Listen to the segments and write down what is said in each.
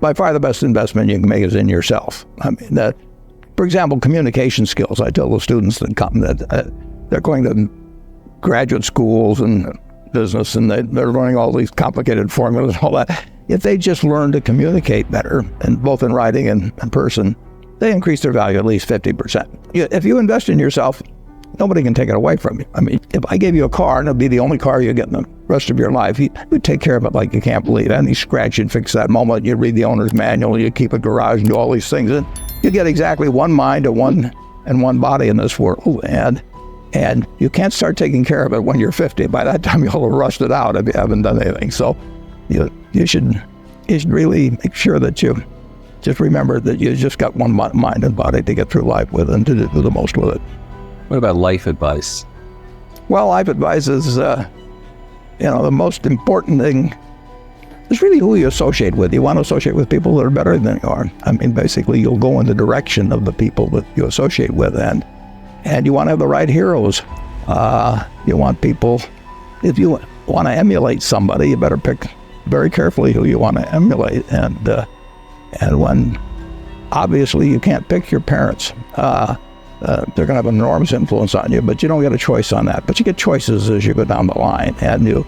by far the best investment you can make is in yourself. I mean, that, for example, communication skills. I tell the students that come that they're going to graduate schools and business, and they're learning all these complicated formulas and all that. If they just learn to communicate better, and both in writing and in person, they increase their value at least 50%. If you invest in yourself, nobody can take it away from you. I mean, if I gave you a car and it'd be the only car you get in the rest of your life, you'd take care of it like you can't believe it. Any scratch, you'd fix that moment. You'd read the owner's manual. You'd keep a garage and do all these things. And you get exactly one mind and one body in this world. And you can't start taking care of it when you're 50. By that time, you'll have rusted out if you haven't done anything. So you should really make sure that you just remember that you just got one mind and body to get through life with and to do the most with it. What about life advice? Well, life advice is, the most important thing is really who you associate with. You want to associate with people that are better than you are. I mean, basically, you'll go in the direction of the people that you associate with, and you want to have the right heroes. You want people, if you want to emulate somebody, you better pick very carefully who you want to emulate. And when, obviously, you can't pick your parents. They're going to have an enormous influence on you, but you don't get a choice on that. But you get choices as you go down the line, and who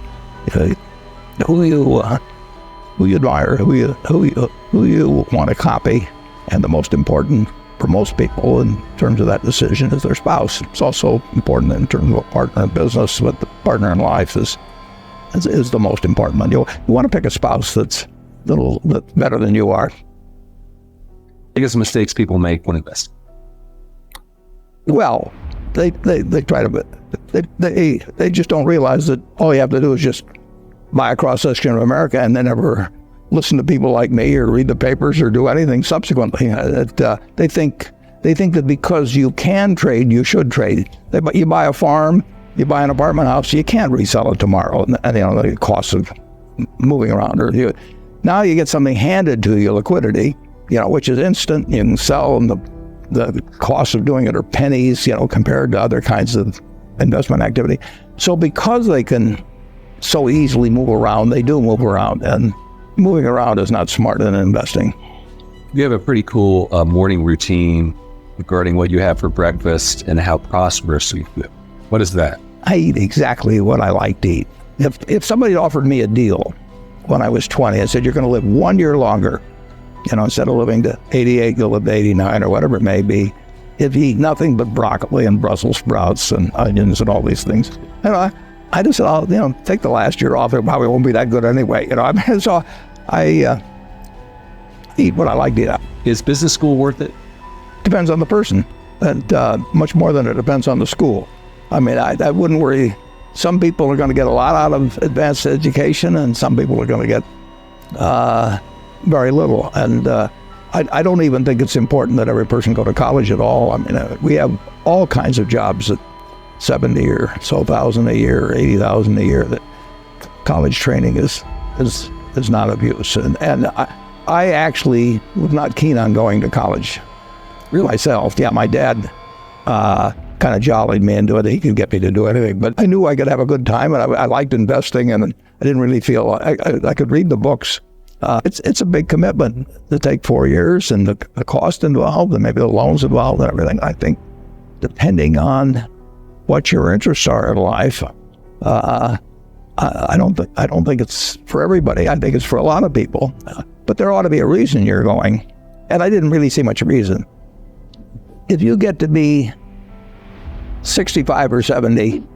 you admire, who you want to copy, and the most important for most people in terms of that decision is their spouse. It's also important in terms of a partner in business, but the partner in life is the most important one. You want to pick a spouse that's a little bit better than you are. Biggest mistakes people make when investing? Well, they try to, they just don't realize that all you have to do is just buy a cross-section of America and then never listen to people like me or read the papers or do anything subsequently. They think that because you can trade, you should trade. You buy a farm, you buy an apartment house, you can't resell it tomorrow. And the cost of moving around. Now you get something handed to you, liquidity, which is instant. You can sell, and the cost of doing it are pennies, compared to other kinds of investment activity. So because they can so easily move around, they do move around, and moving around is not smarter than investing. You have a pretty cool morning routine regarding what you have for breakfast and how prosperous you feel. What is that? I eat exactly what I like to eat. If somebody offered me a deal when I was 20 and said, you're going to live 1 year longer, instead of living to 88, you'll live to 89 or whatever it may be, if you eat nothing but broccoli and Brussels sprouts and onions and all these things. I just said, I'll take the last year off. It probably won't be that good anyway. So I eat what I like to eat. Is business school worth it? Depends on the person, and much more than it depends on the school. I mean, I wouldn't worry. Some people are going to get a lot out of advanced education, and some people are going to get very little. And I don't even think it's important that every person go to college at all. I mean, we have all kinds of jobs at 70 or so thousand a year, or 80,000 a year, that college training is not of use. And I actually was not keen on going to college myself. Yeah, my dad kind of jollied me into it. He could get me to do anything, but I knew I could have a good time, and I liked investing, and I didn't really feel I could read the books. It's a big commitment to take 4 years, and the cost involved, and maybe the loans involved, and everything. I think depending on what your interests are in life, I don't think it's for everybody. I think it's for a lot of people, but there ought to be a reason you're going, and I didn't really see much reason. If you get to be 65 or 70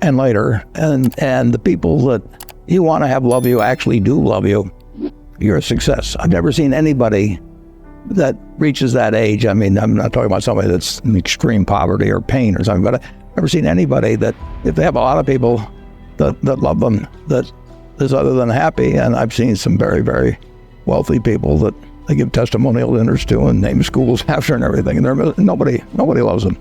and later, and the people that you want to have love you actually do love you, you're a success. I've never seen anybody that reaches that age. I mean, I'm not talking about somebody that's in extreme poverty or pain or something, but I've never seen anybody that, if they have a lot of people that love them, that is other than happy. And I've seen some very, very wealthy people that they give testimonial dinners to and name schools after and everything, and nobody loves them.